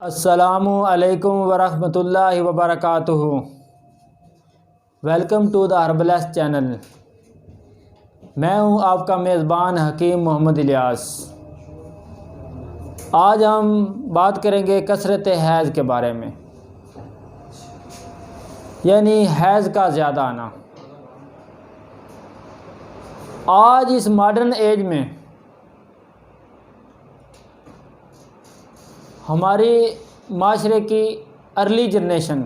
अस्सलामु अलैकुम वरहमतुल्लाहि वबरकातुहू। वेलकम टू द हर्बलेस चैनल। मैं हूं आपका मेज़बान हकीम मोहम्मद इलियास। आज हम बात करेंगे कसरत हैज़ के बारे में, यानी हैज़ का ज़्यादा आना। आज इस मॉडर्न एज में हमारी माशरे की अर्ली जनरेशन,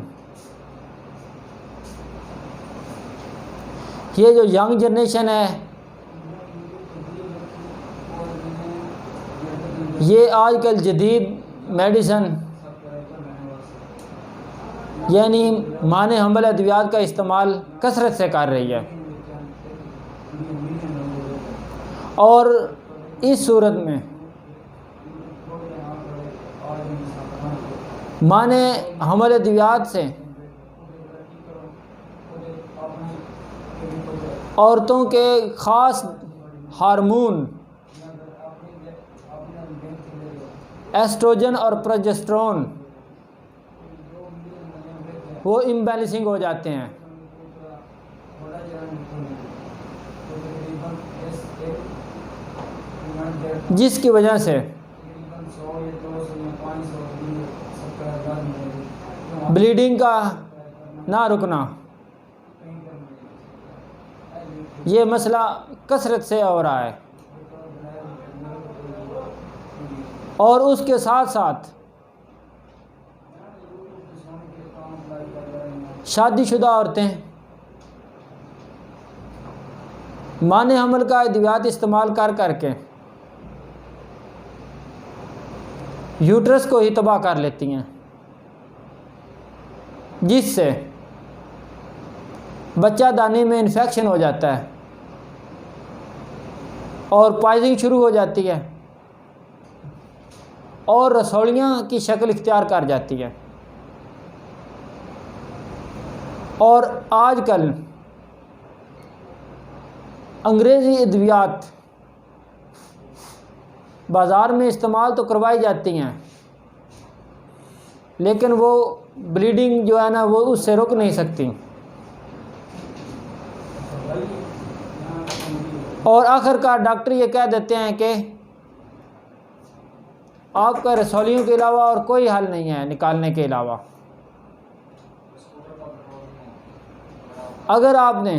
ये जो यंग जनरेशन है, ये आजकल जदीद मेडिसन यानी माने हमल अद्वियात का इस्तेमाल कसरत से कर रही है। और इस सूरत में माने हमल अद्वियात से औरतों के ख़ास हार्मोन एस्ट्रोजन और प्रोजेस्टेरोन वो इम्बैलेंसिंग हो जाते हैं, जिसकी वजह से ब्लीडिंग का ना रुकना, ये मसला कसरत से हो रहा है। और उसके साथ साथ शादीशुदा औरतें माने हमल का अद्वियात इस्तेमाल कर करके यूट्रस को ही तबाह कर लेती हैं, जिससे बच्चा दानी में इन्फेक्शन हो जाता है और पॉइजनिंग शुरू हो जाती है और रसौलियाँ की शक्ल इख्तियार कर जाती है। और आजकल अंग्रेज़ी अद्वियात बाज़ार में इस्तेमाल तो करवाई जाती हैं, लेकिन वो ब्लीडिंग जो है ना वो उससे रुक नहीं सकती। और आखिरकार डॉक्टर ये कह देते हैं कि आपका रसौलियों के अलावा और कोई हल नहीं है निकालने के अलावा। अगर आपने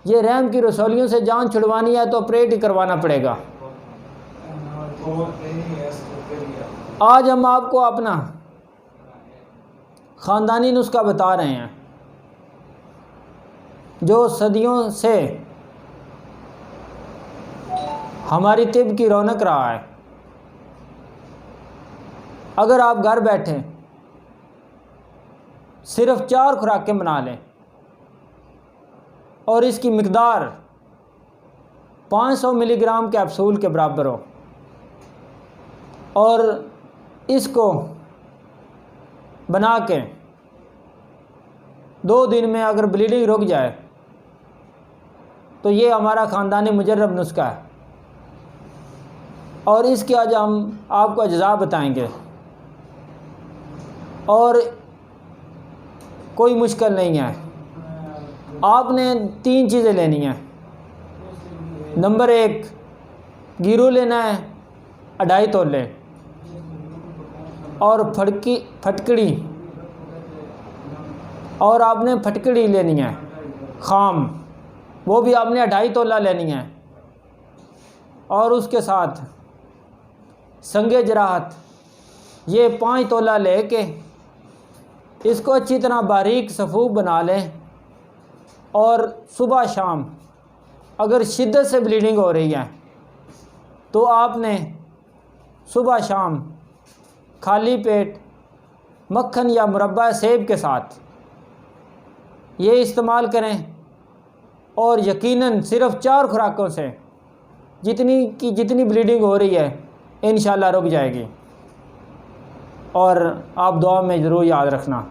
ये रहम की रसौलियों से जान छुड़वानी है तो ऑपरेट ही करवाना पड़ेगा। आज हम आपको अपना ख़ानदानी नुस्खा बता रहे हैं जो सदियों से हमारी तिब की रौनक रहा है। अगर आप घर बैठे सिर्फ 4 खुराकें बना लें और इसकी मिकदार 500 मिलीग्राम कैप्सूल के बराबर हो और इसको बना के 2 दिन में अगर ब्लीडिंग रुक जाए तो ये हमारा ख़ानदानी मुजर्रब नुस्खा है। और इसके आज हम आपको अज्जा बताएंगे और कोई मुश्किल नहीं है। आपने 3 चीज़ें लेनी हैं। नंबर 1, गिरू लेना है 2.5 तोले और फटकड़ी, और आपने फटकड़ी लेनी है खाम, वो भी आपने 2.5 तोला लेनी है। और उसके साथ संगे जराहत ये 5 तोला लेके इसको अच्छी तरह बारीक सफ़ूफ बना लें। और सुबह शाम अगर शिद्दत से ब्लीडिंग हो रही है तो आपने सुबह शाम खाली पेट मक्खन या मुरब्बा सेब के साथ ये इस्तेमाल करें। और यकीनन सिर्फ 4 खुराकों से जितनी ब्लीडिंग हो रही है इंशाल्लाह रुक जाएगी। और आप दुआ में ज़रूर याद रखना।